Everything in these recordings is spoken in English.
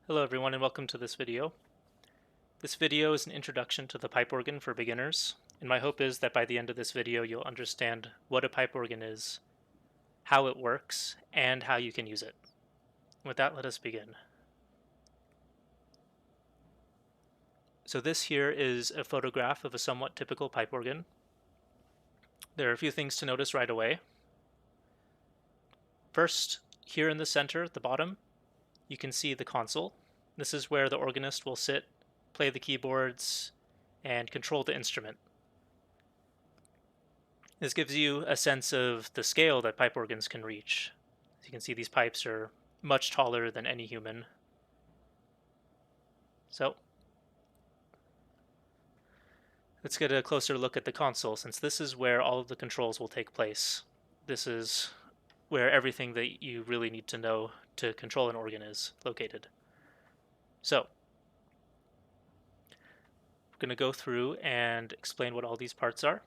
Hello everyone and welcome to this video. This video is an introduction to the pipe organ for beginners, and my hope is that by the end of this video you'll understand what a pipe organ is, how it works, and how you can use it. With that, let us begin. So this here is a photograph of a somewhat typical pipe organ. There are a few things to notice right away. First, here in the center at the bottom, you can see the console. This is where the organist will sit, play the keyboards, and control the instrument. This gives you a sense of the scale that pipe organs can reach. As you can see, these pipes are much taller than any human. So, let's get a closer look at the console, since this is where all of the controls will take place. This is where everything that you really need to know to control an organ is located. So, we're going to go through and explain what all these parts are.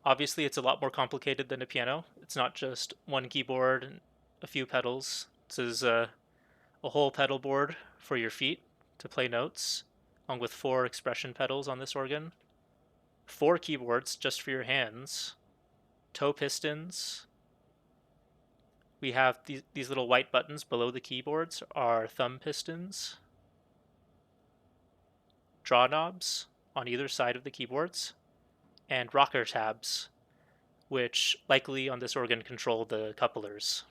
Obviously, it's a lot more complicated than a piano. It's not just one keyboard and a few pedals. This is a whole pedal board for your feet to play notes, along with 4 expression pedals on this organ, 4 keyboards just for your hands, toe pistons. We have these little white buttons below the keyboards are thumb pistons, draw knobs on either side of the keyboards, and rocker tabs, which likely on this organ control the couplers.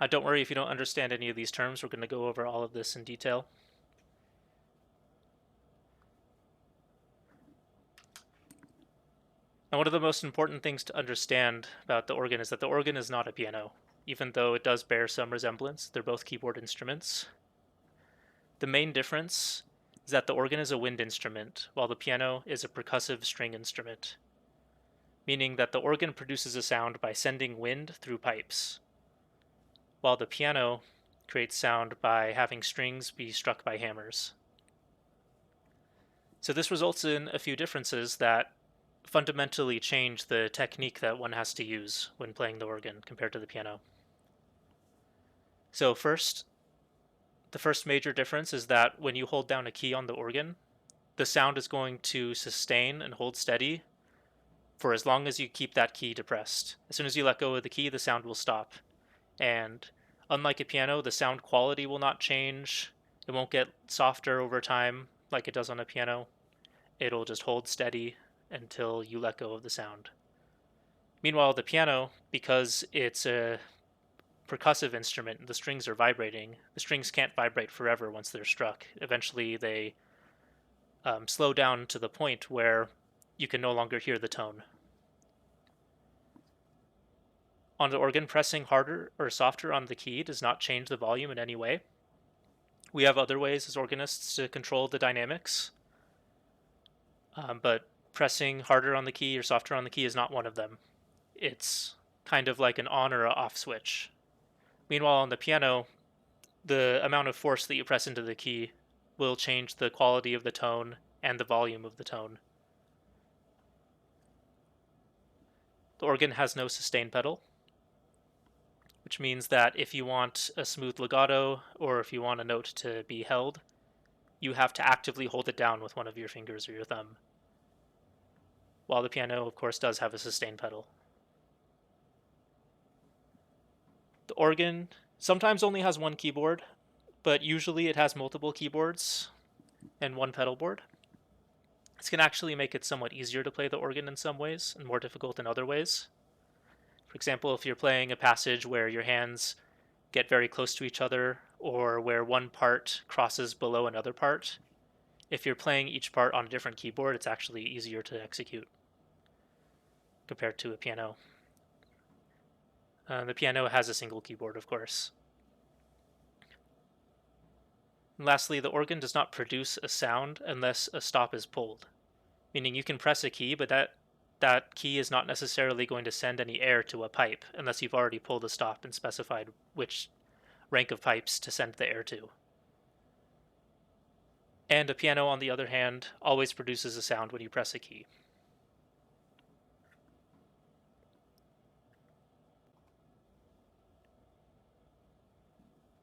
Don't worry if you don't understand any of these terms, we're going to go over all of this in detail. And one of the most important things to understand about the organ is that the organ is not a piano, even though it does bear some resemblance. They're both keyboard instruments. The main difference is that the organ is a wind instrument, while the piano is a percussive string instrument, meaning that the organ produces a sound by sending wind through pipes, while the piano creates sound by having strings be struck by hammers. So this results in a few differences that fundamentally change the technique that one has to use when playing the organ compared to the piano. So the first major difference is that when you hold down a key on the organ, the sound is going to sustain and hold steady for as long as you keep that key depressed. As soon as you let go of the key, the sound will stop. And unlike a piano, the sound quality will not change. It won't get softer over time like it does on a piano. It'll just hold steady until you let go of the sound. Meanwhile, the piano, because it's a percussive instrument, the strings are vibrating. The strings can't vibrate forever once they're struck. Eventually, they slow down to the point where you can no longer hear the tone. On the organ, pressing harder or softer on the key does not change the volume in any way. We have other ways as organists to control the dynamics, but pressing harder on the key or softer on the key is not one of them. It's kind of like an on or off switch. Meanwhile, on the piano, the amount of force that you press into the key will change the quality of the tone and the volume of the tone. The organ has no sustain pedal, which means that if you want a smooth legato or if you want a note to be held, you have to actively hold it down with one of your fingers or your thumb. While the piano, of course, does have a sustain pedal. The organ sometimes only has one keyboard, but usually it has multiple keyboards and one pedal board. This can actually make it somewhat easier to play the organ in some ways and more difficult in other ways. For example, if you're playing a passage where your hands get very close to each other or where one part crosses below another part, if you're playing each part on a different keyboard, it's actually easier to execute compared to a piano. The piano has a single keyboard, of course. And lastly, the organ does not produce a sound unless a stop is pulled, meaning you can press a key, but that key is not necessarily going to send any air to a pipe unless you've already pulled a stop and specified which rank of pipes to send the air to. And a piano, on the other hand, always produces a sound when you press a key.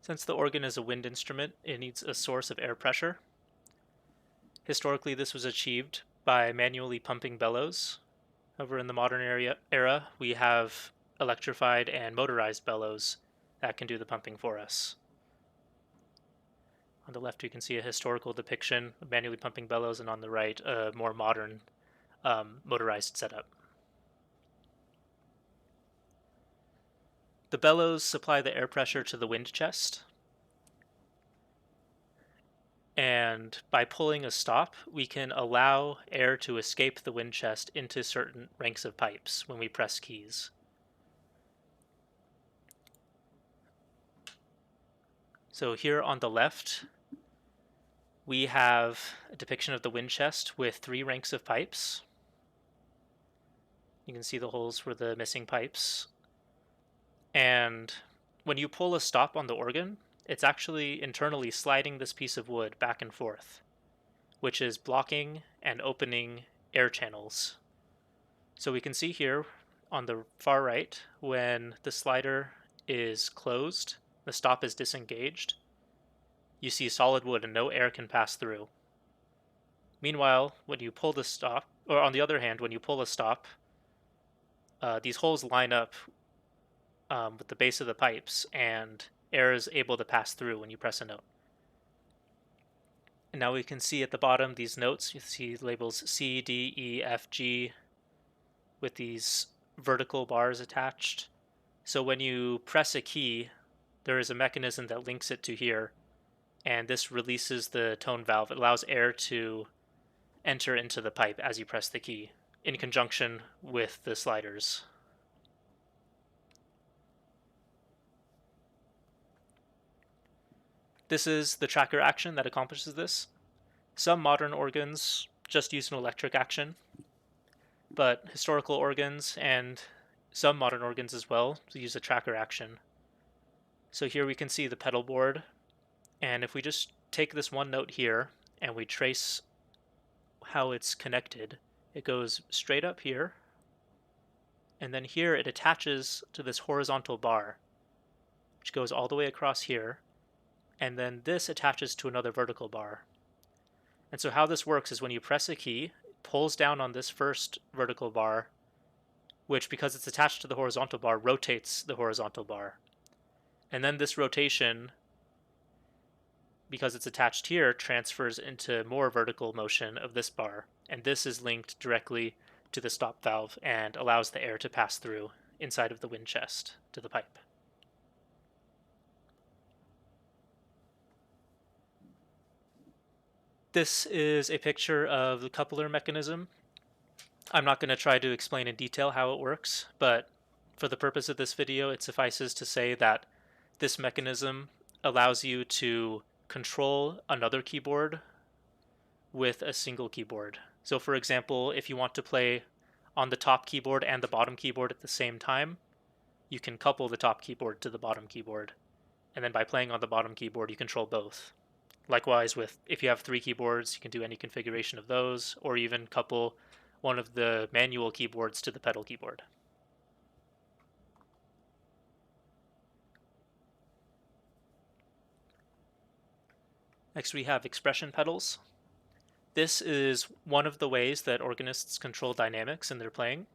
Since the organ is a wind instrument, it needs a source of air pressure. Historically, this was achieved by manually pumping bellows. However, in the modern era, we have electrified and motorized bellows that can do the pumping for us. On the left, you can see a historical depiction of manually pumping bellows, and on the right, a more modern motorized setup. The bellows supply the air pressure to the wind chest, and by pulling a stop, we can allow air to escape the wind chest into certain ranks of pipes when we press keys. So here on the left, we have a depiction of the wind chest with 3 ranks of pipes. You can see the holes for the missing pipes. And when you pull a stop on the organ, it's actually internally sliding this piece of wood back and forth, which is blocking and opening air channels. So we can see here on the far right, when the slider is closed, the stop is disengaged, you see solid wood and no air can pass through. Meanwhile, when you pull the stop, or on the other hand, when you pull a stop, these holes line up with the base of the pipes, and air is able to pass through when you press a note. And now we can see at the bottom these notes. You see labels C, D, E, F, G with these vertical bars attached. So when you press a key, there is a mechanism that links it to here, and this releases the tone valve. It allows air to enter into the pipe as you press the key, in conjunction with the sliders. This is the tracker action that accomplishes this. Some modern organs just use an electric action, but historical organs and some modern organs as well use a tracker action. So here we can see the pedal board, and if we just take this one note here and we trace how it's connected, it goes straight up here, and then here it attaches to this horizontal bar, which goes all the way across here, and then this attaches to another vertical bar. And so how this works is when you press a key, it pulls down on this first vertical bar, which, because it's attached to the horizontal bar, rotates the horizontal bar. And then this rotation, because it's attached here, transfers into more vertical motion of this bar. And this is linked directly to the stop valve and allows the air to pass through inside of the wind chest to the pipe. This is a picture of the coupler mechanism. I'm not going to try to explain in detail how it works, but for the purpose of this video, it suffices to say that this mechanism allows you to control another keyboard with a single keyboard. So for example, if you want to play on the top keyboard and the bottom keyboard at the same time, you can couple the top keyboard to the bottom keyboard. And then by playing on the bottom keyboard, you control both. Likewise, if you have 3 keyboards, you can do any configuration of those, or even couple one of the manual keyboards to the pedal keyboard. Next, we have expression pedals. This is one of the ways that organists control dynamics in their playing.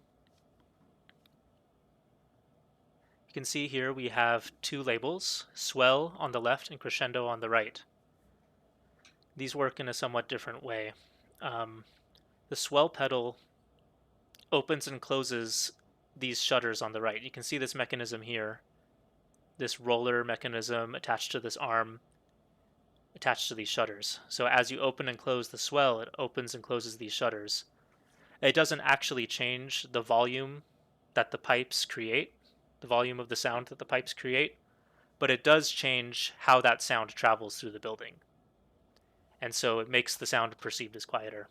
You can see here we have 2 labels, swell on the left and crescendo on the right. These work in a somewhat different way. The swell pedal opens and closes these shutters on the right. You can see this mechanism here, this roller mechanism attached to this arm, attached to these shutters. So as you open and close the swell, it opens and closes these shutters. It doesn't actually change the volume that the pipes create, the volume of the sound that the pipes create, but it does change how that sound travels through the building. And so it makes the sound perceived as quieter.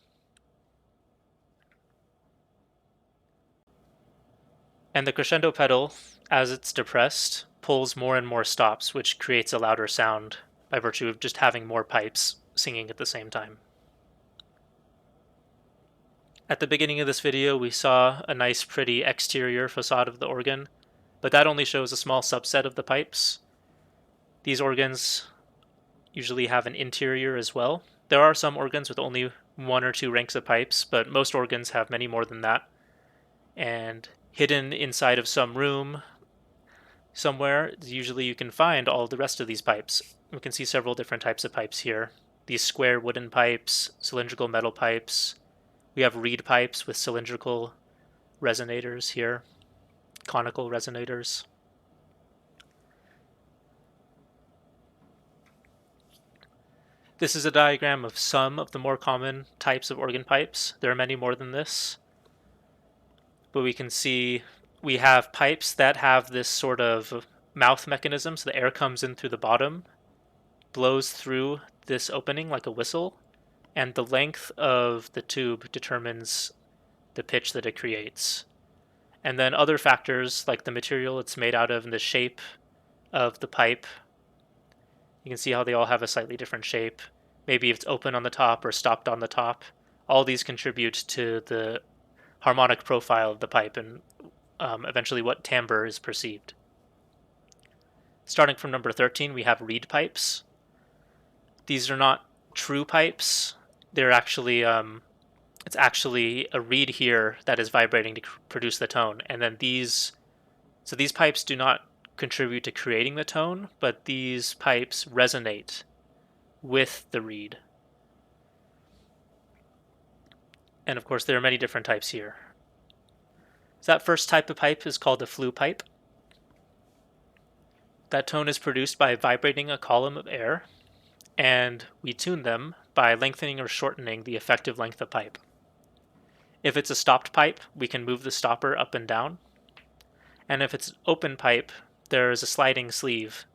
And the crescendo pedal, as it's depressed, pulls more and more stops, which creates a louder sound by virtue of just having more pipes singing at the same time. At the beginning of this video, we saw a nice pretty exterior facade of the organ, but that only shows a small subset of the pipes. These organs usually have an interior as well. There are some organs with only 1 or 2 ranks of pipes, but most organs have many more than that. And hidden inside of some room somewhere, usually you can find all the rest of these pipes. We can see several different types of pipes here. These square wooden pipes, cylindrical metal pipes. We have reed pipes with cylindrical resonators here, conical resonators. This is a diagram of some of the more common types of organ pipes. There are many more than this, but we can see we have pipes that have this sort of mouth mechanism, so the air comes in through the bottom, blows through this opening like a whistle, and the length of the tube determines the pitch that it creates. And then other factors like the material it's made out of and the shape of the pipe. You can see how they all have a slightly different shape. Maybe if it's open on the top or stopped on the top. All these contribute to the harmonic profile of the pipe and eventually what timbre is perceived. Starting from number 13, we have reed pipes. These are not true pipes. They're actually, it's actually a reed here that is vibrating to produce the tone. And then these pipes do not contribute to creating the tone, but these pipes resonate with the reed. And of course, there are many different types here. So that first type of pipe is called a flue pipe. That tone is produced by vibrating a column of air, and we tune them by lengthening or shortening the effective length of pipe. If it's a stopped pipe, we can move the stopper up and down. And if it's an open pipe, there is a sliding sleeve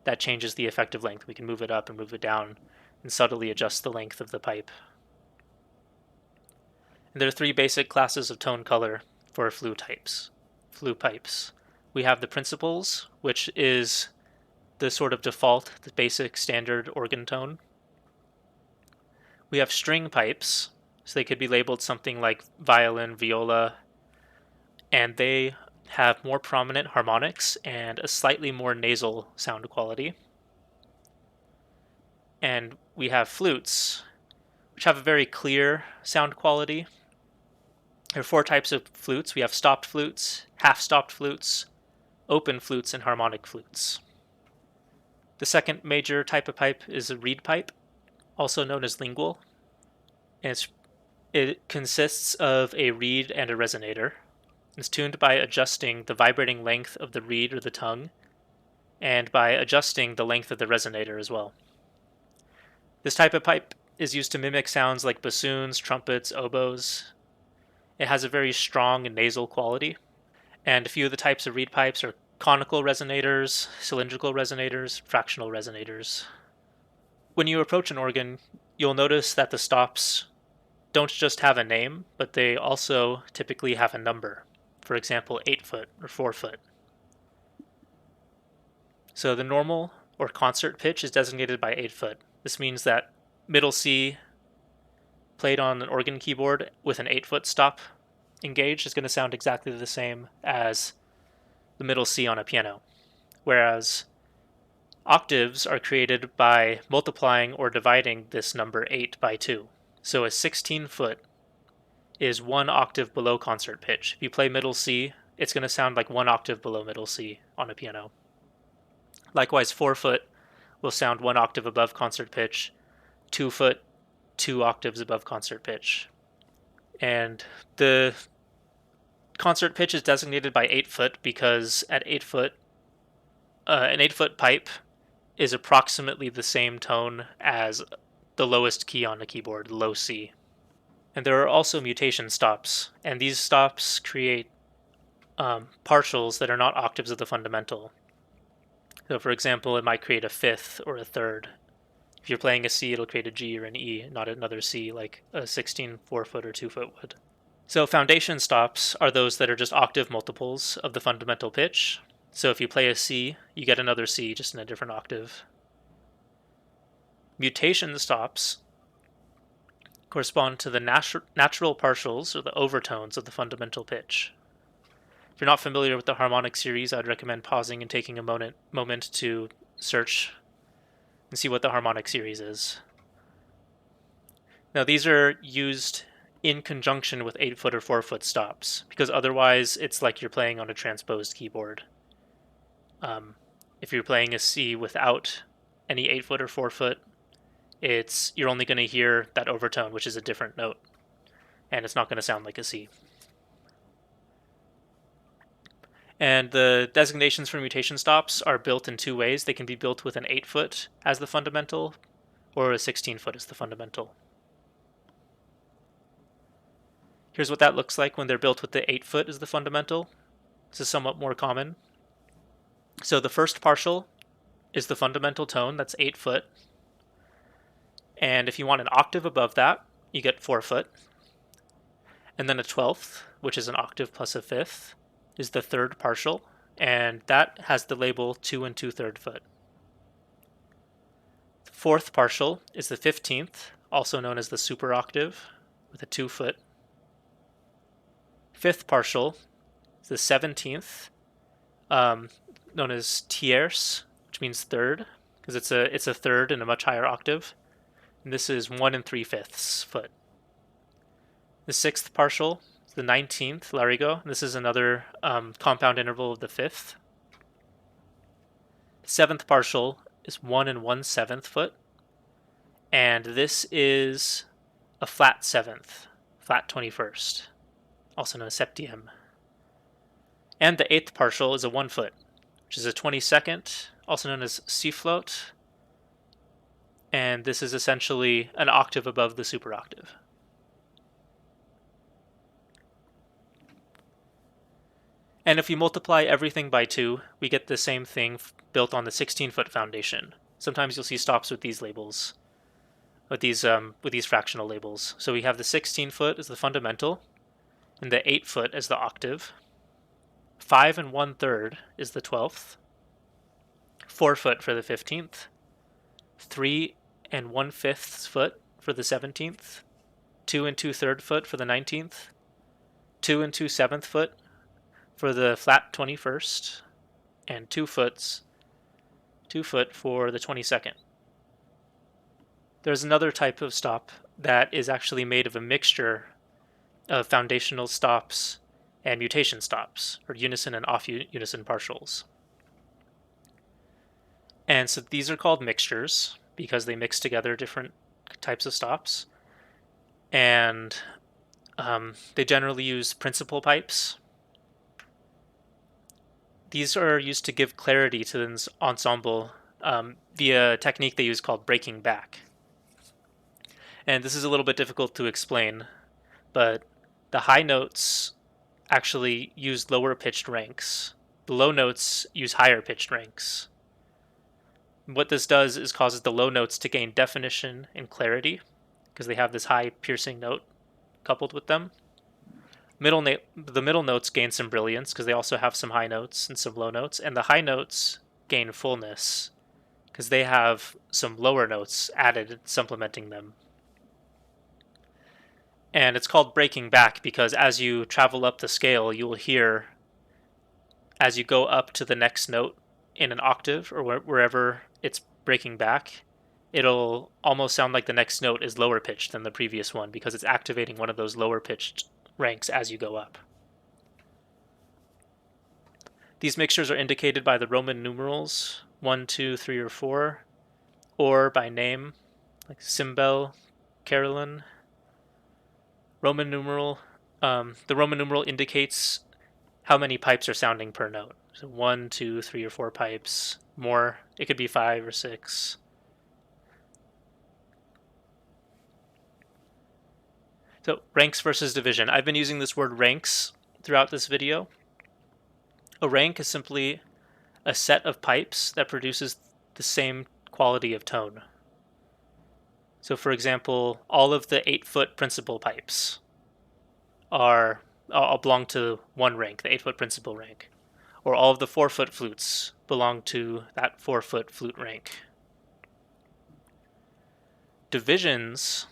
that changes the effective length. We can move it up and move it down and subtly adjust the length of the pipe. And there are 3 basic classes of tone color for flue pipes. We have the principals, which is the sort of default, the basic standard organ tone. We have string pipes, so they could be labeled something like violin, viola, and they have more prominent harmonics and a slightly more nasal sound quality. And we have flutes, which have a very clear sound quality. There are 4 types of flutes. We have stopped flutes, half-stopped flutes, open flutes, and harmonic flutes. The second major type of pipe is a reed pipe, also known as lingual. And it consists of a reed and a resonator. It's tuned by adjusting the vibrating length of the reed or the tongue, and by adjusting the length of the resonator as well. This type of pipe is used to mimic sounds like bassoons, trumpets, oboes. It has a very strong and nasal quality. And a few of the types of reed pipes are conical resonators, cylindrical resonators, fractional resonators. When you approach an organ, you'll notice that the stops don't just have a name, but they also typically have a number. For example, 8 foot or 4 foot. So the normal or concert pitch is designated by 8 foot. This means that middle C played on an organ keyboard with an 8 foot stop engaged is going to sound exactly the same as the middle C on a piano. Whereas octaves are created by multiplying or dividing this number 8 by 2. So a 16 foot is 1 octave below concert pitch. If you play middle C, it's going to sound like 1 octave below middle C on a piano. Likewise, 4 foot will sound 1 octave above concert pitch, 2 foot, 2 octaves above concert pitch. And the concert pitch is designated by 8 foot because at 8 foot, an 8 foot pipe is approximately the same tone as the lowest key on the keyboard, low C. And there are also mutation stops, and these stops create partials that are not octaves of the fundamental. So for example, it might create a 5th or a 3rd. If you're playing a C, it'll create a G or an E, not another C like a 16 4-foot or 2-foot would. So foundation stops are those that are just octave multiples of the fundamental pitch. So if you play a C, you get another C just in a different octave. Mutation stops correspond to the natural partials or the overtones of the fundamental pitch. If you're not familiar with the harmonic series, I'd recommend pausing and taking a moment to search and see what the harmonic series is. Now these are used in conjunction with 8-foot or 4-foot stops, because otherwise it's like you're playing on a transposed keyboard. If you're playing a C without any 8-foot or 4-foot, you're only going to hear that overtone, which is a different note, and it's not going to sound like a C. And the designations for mutation stops are built in two ways. They can be built with an 8-foot as the fundamental, or a 16-foot as the fundamental. Here's what that looks like when they're built with the 8-foot as the fundamental. This is somewhat more common. So the first partial is the fundamental tone, that's 8-foot. And if you want an octave above that, you get 4-foot. And then a 12th, which is an octave plus a 5th, is the third partial, and that has the label 2 2/3 foot. The fourth partial is the 15th, also known as the super octave, with a 2-foot. Fifth partial is the 17th, known as tierce, which means third, because it's a third in a much higher octave. And this is 1 3/5 foot. The sixth partial is the 19th larigo. This is another compound interval of the 5th. The seventh partial is 1 1/7 foot, and this is a flat 7th, flat 21st, also known as septième. And the eighth partial is a 1 foot, which is a 22nd, also known as C float, and this is essentially an octave above the super octave. And if we multiply everything by 2, we get the same thing built on the 16-foot foundation. Sometimes you'll see stops with these labels, with these fractional labels. So we have the 16-foot as the fundamental, and the 8-foot as the octave. 5 1/3 is the 12th. 4-foot for the 15th. 3 1/5 foot for the 17th. 2 2/3 foot for the 19th. 2 2/7 foot for the flat 21st, and 2 foot for the 22nd. There's another type of stop that is actually made of a mixture of foundational stops and mutation stops, or unison and off-unison partials. And so these are called mixtures because they mix together different types of stops. And they generally use principal pipes. These are used to give clarity to the ensemble via a technique they use called breaking back. And this is a little bit difficult to explain, but the high notes actually use lower pitched ranks. The low notes use higher pitched ranks. What this does is causes the low notes to gain definition and clarity because they have this high piercing note coupled with them. The middle notes gain some brilliance because they also have some high notes and some low notes, and the high notes gain fullness because they have some lower notes added supplementing them. And it's called breaking back because as you travel up the scale, you will hear, as you go up to the next note in an octave or wherever it's breaking back, it'll almost sound like the next note is lower pitched than the previous one because it's activating one of those lower pitched ranks as you go up. These mixtures are indicated by the Roman numerals 1, 2, 3, or 4, or by name, like Cymbel, Carolyn. Roman numeral. The Roman numeral indicates how many pipes are sounding per note. So 1, 2, 3, or 4 pipes. More, it could be 5 or 6. So ranks versus division. I've been using this word ranks throughout this video. A rank is simply a set of pipes that produces the same quality of tone. So for example, all of the 8-foot principal pipes belong to one rank, the 8-foot principal rank. Or all of the 4-foot flutes belong to that 4-foot flute rank. Divisions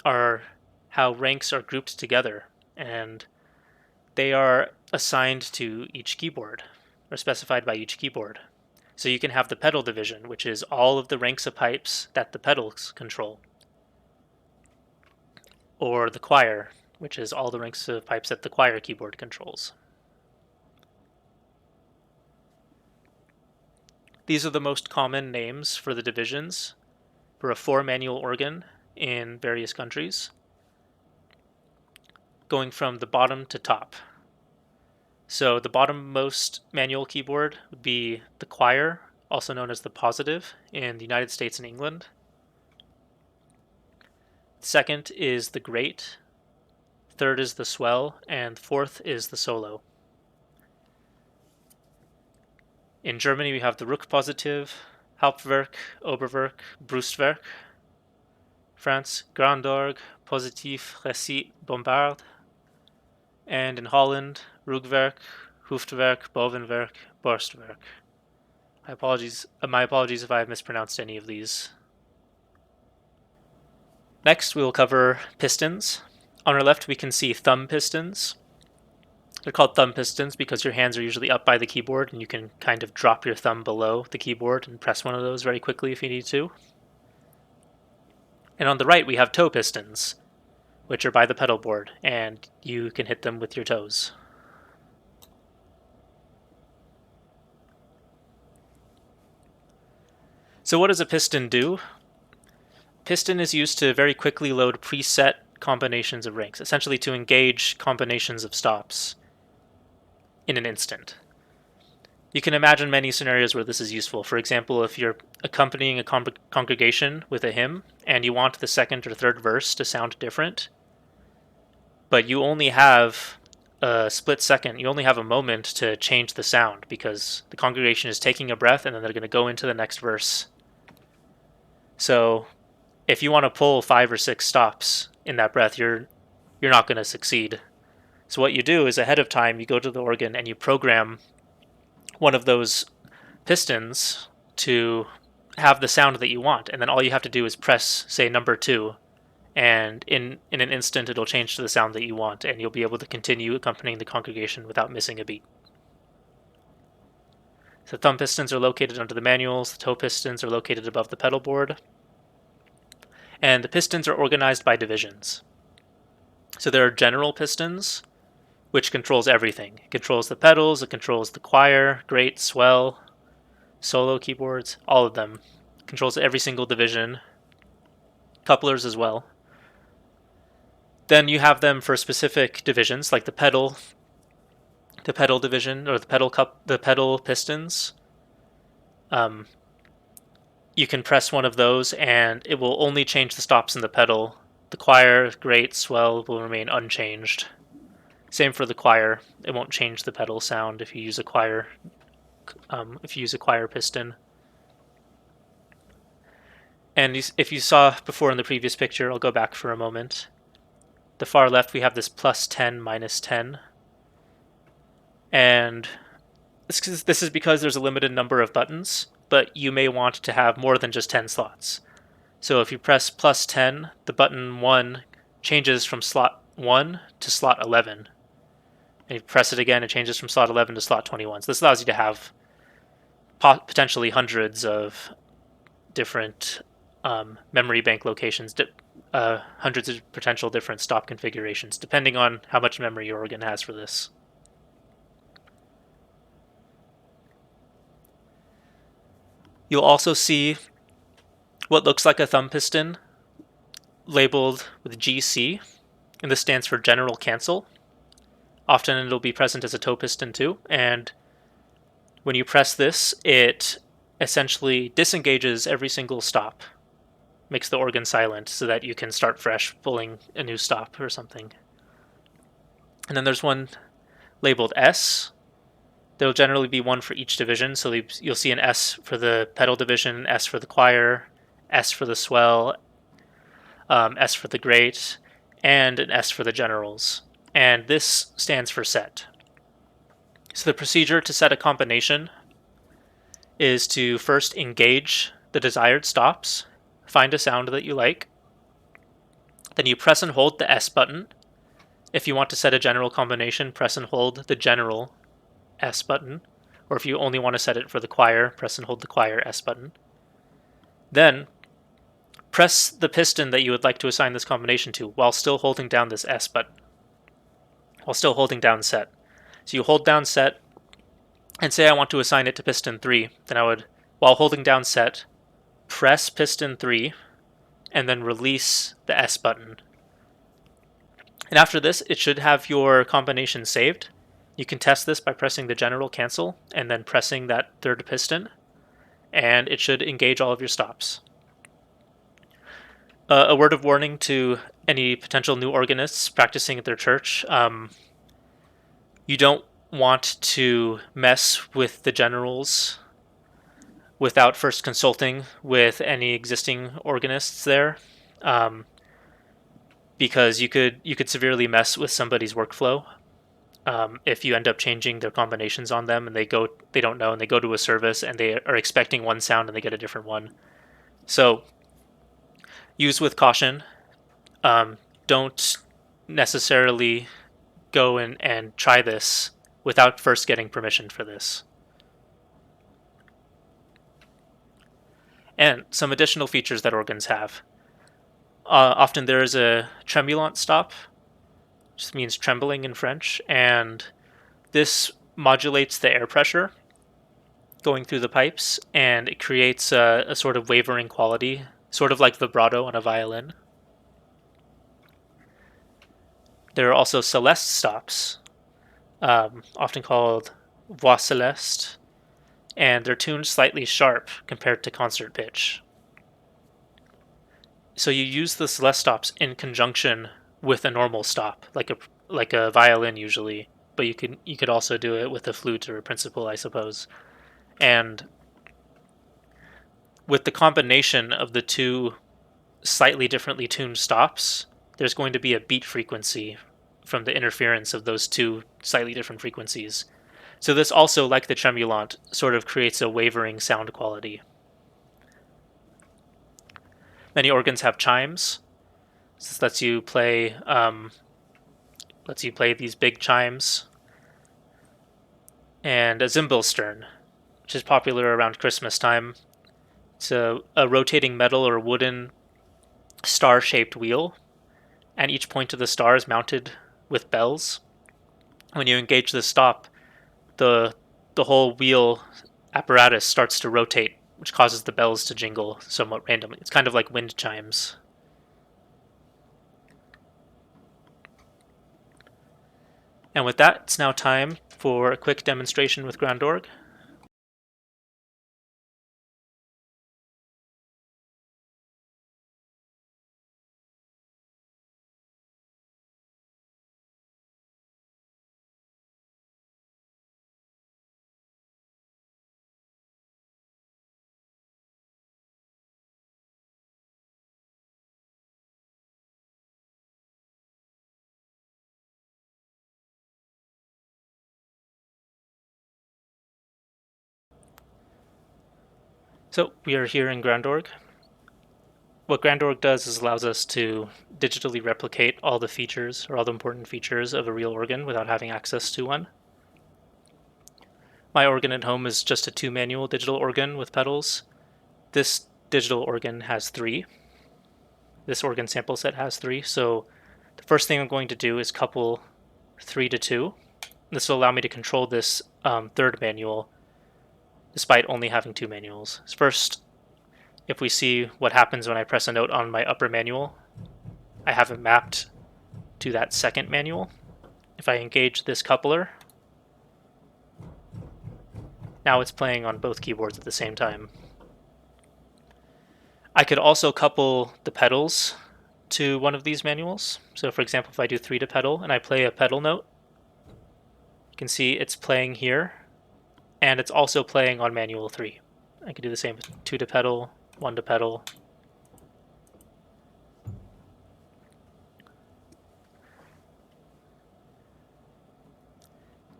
are how ranks are grouped together, and they are assigned to each keyboard, or specified by each keyboard. So you can have the pedal division, which is all of the ranks of pipes that the pedals control. Or the choir, which is all the ranks of pipes that the choir keyboard controls. These are the most common names for the divisions for a 4-manual organ in various countries, going from the bottom to top. So the bottommost manual keyboard would be the choir, also known as the positive in the United States and England. Second is the great, third is the swell, and fourth is the solo. In Germany, we have the Rückpositiv, Hauptwerk, Oberwerk, Brustwerk. France, GrandOrgue, Positiv, Récit, Bombard. And in Holland, Rugwerk, Hoofdwerk, Bovenwerk, Borstwerk. My apologies if I have mispronounced any of these. Next, we will cover pistons. On our left, we can see thumb pistons. They're called thumb pistons because your hands are usually up by the keyboard, and you can kind of drop your thumb below the keyboard and press one of those very quickly if you need to. And on the right, we have toe pistons, which are by the pedal board, and you can hit them with your toes. So what does a piston do? Piston is used to very quickly load preset combinations of rings, essentially to engage combinations of stops in an instant. You can imagine many scenarios where this is useful. For example, if you're accompanying a congregation with a hymn and you want the second or third verse to sound different, but you only have a split second, you only have a moment to change the sound because the congregation is taking a breath and then they're going to go into the next verse. So if you want to pull 5 or 6 stops in that breath, you're not going to succeed. So what you do is ahead of time, you go to the organ and you program one of those pistons to have the sound that you want. And then all you have to do is press, say, number 2. And in an instant, it'll change to the sound that you want. And you'll be able to continue accompanying the congregation without missing a beat. So thumb pistons are located under the manuals. The toe pistons are located above the pedal board. And the pistons are organized by divisions. So there are general pistons, which controls everything. It controls the pedals, it controls the choir, great, swell, solo keyboards, all of them. It controls every single division, couplers as well. Then you have them for specific divisions, like the pedal division, or the pedal pistons. You can press one of those and it will only change the stops in the pedal. The choir, great, swell will remain unchanged. Same for the choir. It won't change the pedal sound if you use a choir piston. And if you saw before in the previous picture, I'll go back for a moment. The far left, we have this +10, -10. And this is because there's a limited number of buttons, but you may want to have more than just 10 slots. So if you press +10, the button 1 changes from slot 1 to slot 11. And you press it again, it changes from slot 11 to slot 21. So this allows you to have potentially hundreds of different memory bank locations, hundreds of potential different stop configurations, depending on how much memory your organ has for this. You'll also see what looks like a thumb piston labeled with GC, and this stands for General Cancel. Often it'll be present as a toe piston too, and when you press this, it essentially disengages every single stop, makes the organ silent so that you can start fresh pulling a new stop or something. And then there's one labeled S. There'll generally be one for each division, so you'll see an S for the pedal division, S for the choir, S for the swell, S for the great, and an S for the generals. And this stands for set. So the procedure to set a combination is to first engage the desired stops, find a sound that you like, then you press and hold the S button. If you want to set a general combination, press and hold the general S button, Or if you only want to set it for the choir, press and hold the choir S button. Then press the piston that you would like to assign this combination to while still holding down this S button, while still holding down set. So you hold down set and say I want to assign it to piston 3, then I would, while holding down set, press piston 3 and then release the S button. And after this, it should have your combination saved. You can test this by pressing the general cancel and then pressing that third piston, and it should engage all of your stops. A word of warning to any potential new organists practicing at their church. You don't want to mess with the generals without first consulting with any existing organists there, because you could severely mess with somebody's workflow if you end up changing their combinations on them and they don't know and they go to a service and they are expecting one sound and they get a different one. So use with caution. Don't necessarily go and try this without first getting permission for this. And some additional features that organs have. Often there is a tremulant stop, which means trembling in French, and this modulates the air pressure going through the pipes, and it creates a sort of wavering quality, sort of like vibrato on a violin. There are also celeste stops, often called voix celeste, and they're tuned slightly sharp compared to concert pitch. So you use the celeste stops in conjunction with a normal stop, like a violin usually, but you could also do it with a flute or a principal, I suppose. And with the combination of the two slightly differently tuned stops, there's going to be a beat frequency from the interference of those two slightly different frequencies. So this also, like the tremulant, sort of creates a wavering sound quality. Many organs have chimes. This lets you play these big chimes. And a Zimbelstern, which is popular around Christmas time. It's a rotating metal or wooden star-shaped wheel, and each point of the star is mounted with bells. When you engage the stop, the whole wheel apparatus starts to rotate, which causes the bells to jingle somewhat randomly. It's kind of like wind chimes. And with that, it's now time for a quick demonstration with GrandOrgue. So we are here in GrandOrgue. What GrandOrgue does is allows us to digitally replicate all the features or all the important features of a real organ without having access to one. My organ at home is just a 2-manual digital organ with pedals. This digital organ has 3. This organ sample set has 3. So the first thing I'm going to do is couple 3 to 2. This will allow me to control this third manual despite only having 2 manuals. So first, if we see what happens when I press a note on my upper manual, I have it mapped to that second manual. If I engage this coupler, now it's playing on both keyboards at the same time. I could also couple the pedals to one of these manuals. So for example, if I do 3 to pedal and I play a pedal note, you can see it's playing here, and it's also playing on manual 3. I could do the same with 2 to pedal, 1 to pedal.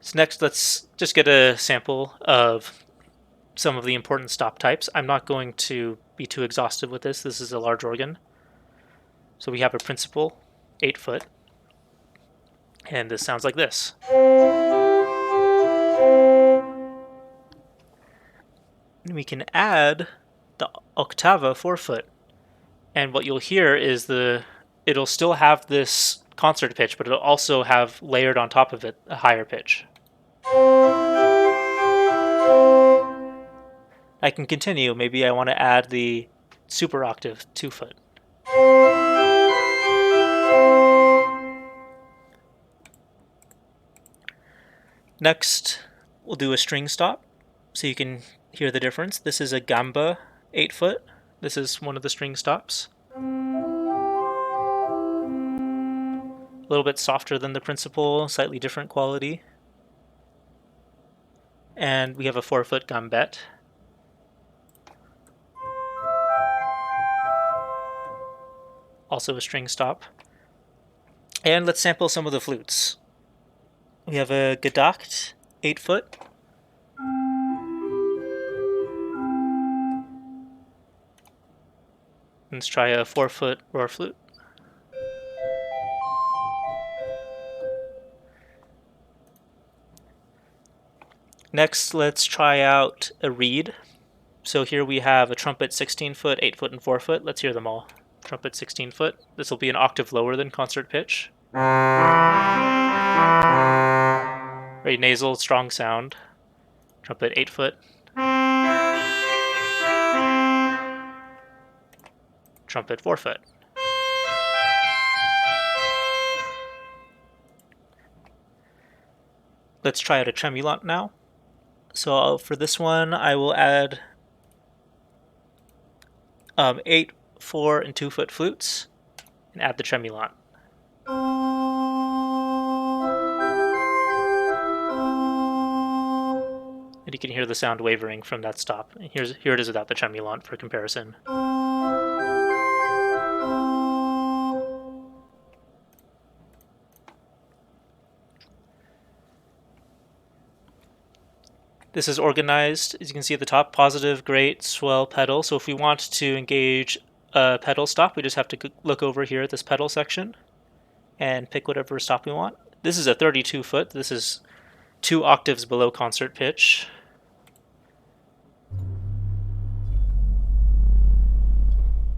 So next, let's just get a sample of some of the important stop types. I'm not going to be too exhaustive with this. This is a large organ. So we have a principal, 8 foot, and this sounds like this. And we can add the oktava 4-foot. And what you'll hear is it'll still have this concert pitch, but it'll also have layered on top of it a higher pitch. I can continue. Maybe I want to add the super octave 2-foot. Next, we'll do a string stop so you can hear the difference. This is a gamba 8-foot. This is one of the string stops. A little bit softer than the principal, slightly different quality. And we have a 4-foot gambette. Also a string stop. And let's sample some of the flutes. We have a gedacht 8-foot. Let's try a 4-foot roar flute. Next, let's try out a reed. So here we have a trumpet 16-foot, 8-foot, and 4-foot. Let's hear them all. Trumpet 16-foot. This will be an octave lower than concert pitch. Very nasal, strong sound. Trumpet 8-foot. Trumpet 4-foot. Let's try out a tremulant now. So for this one, I will add 8, 4, and 2-foot flutes and add the tremulant. And you can hear the sound wavering from that stop. And here it is without the tremulant for comparison. This is organized, as you can see at the top, positive, great, swell, pedal. So if we want to engage a pedal stop, we just have to look over here at this pedal section and pick whatever stop we want. This is a 32-foot. This is 2 octaves below concert pitch.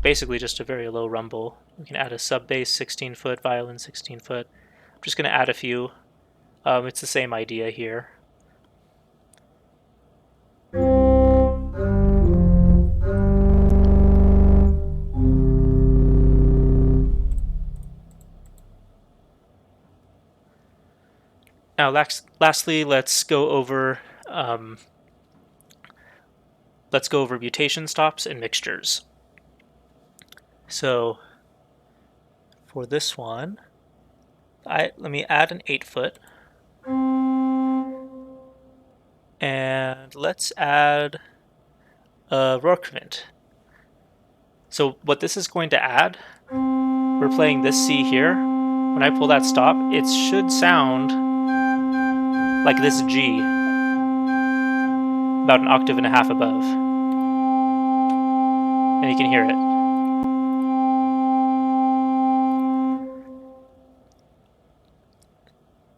Basically just a very low rumble. We can add a sub bass 16-foot, violin 16-foot. I'm just going to add a few. It's the same idea here. Now, lastly, let's go over mutation stops and mixtures. So for this one, let me add an 8-foot, and let's add a Rohrkvint. So what this is going to add, we're playing this C here. When I pull that stop, it should sound like this G, about an octave and a half above. And you can hear it.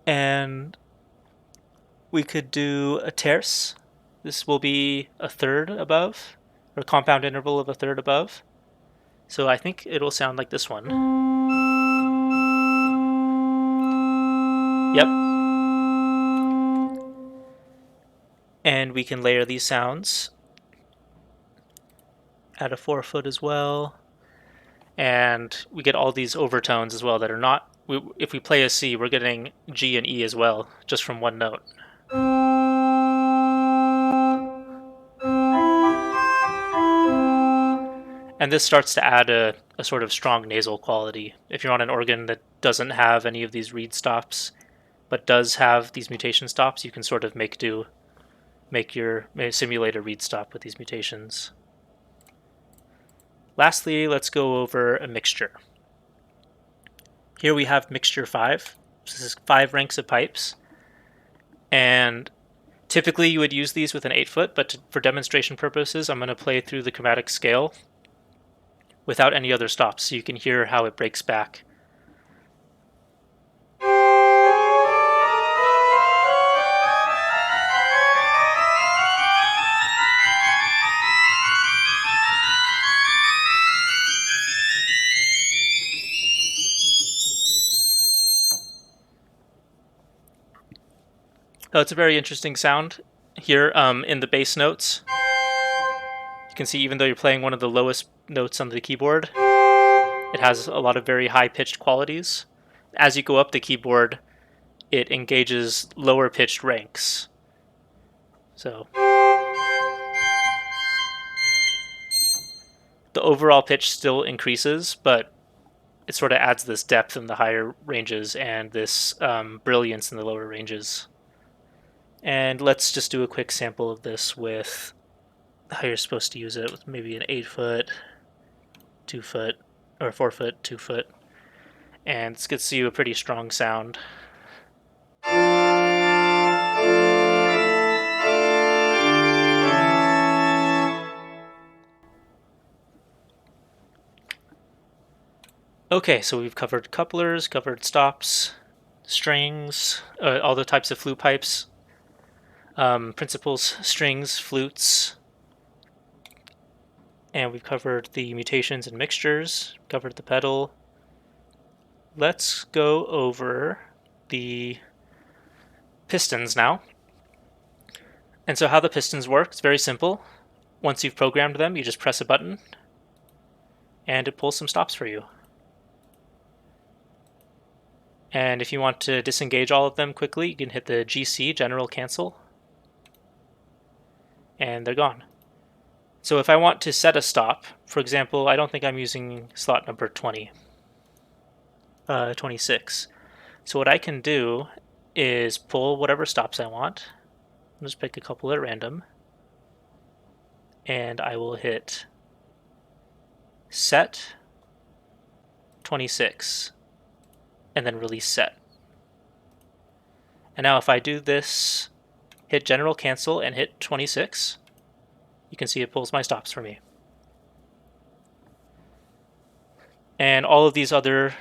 And we could do a tierce. This will be a third above, or a compound interval of a third above. So I think it'll sound like this one. Yep. And we can layer these sounds. Add a 4-foot as well. And we get all these overtones as well that are not, if we play a C, we're getting G and E as well, just from one note. And this starts to add a sort of strong nasal quality. If you're on an organ that doesn't have any of these reed stops, but does have these mutation stops, you can sort of simulate a reed stop with these mutations. Lastly, let's go over a mixture. Here we have mixture 5. This is 5 ranks of pipes. And typically you would use these with an 8-foot, but for demonstration purposes, I'm going to play through the chromatic scale without any other stops, so you can hear how it breaks back. Oh, it's a very interesting sound here in the bass notes. You can see even though you're playing one of the lowest notes on the keyboard, it has a lot of very high-pitched qualities. As you go up the keyboard, it engages lower-pitched ranks. So the overall pitch still increases, but it sort of adds this depth in the higher ranges and this brilliance in the lower ranges. And let's just do a quick sample of this with how you're supposed to use it, with maybe an 8-foot, 2-foot, or 4-foot, 2-foot. And this gets you a pretty strong sound. Okay, so we've covered couplers, covered stops, strings, all the types of flute pipes, principals, strings, flutes, and we've covered the mutations and mixtures, covered the pedal. Let's go over the pistons now. And so how the pistons work, it's very simple. Once you've programmed them, you just press a button and it pulls some stops for you. And if you want to disengage all of them quickly, you can hit the GC, General Cancel, and they're gone. So if I want to set a stop, for example, I don't think I'm using slot number 26. So what I can do is pull whatever stops I want. I'll just pick a couple at random, and I will hit set 26. And then release set. And now if I do this, hit General Cancel and hit 26, you can see it pulls my stops for me. And all these other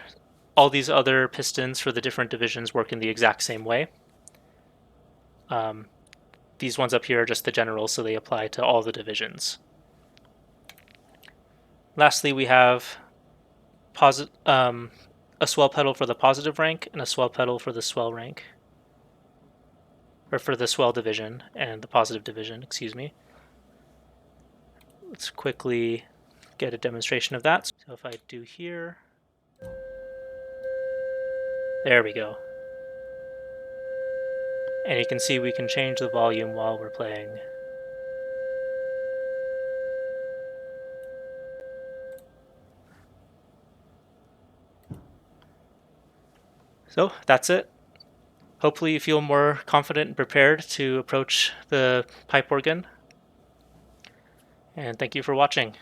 pistons for the different divisions work in the exact same way. These ones up here are just the generals, so they apply to all the divisions. Lastly, we have a swell pedal for the positive rank and a swell pedal for the swell rank, or for the swell division and the positive division, excuse me. Let's quickly get a demonstration of that. So if I do here, there we go. And you can see we can change the volume while we're playing. So that's it. Hopefully you feel more confident and prepared to approach the pipe organ. And thank you for watching.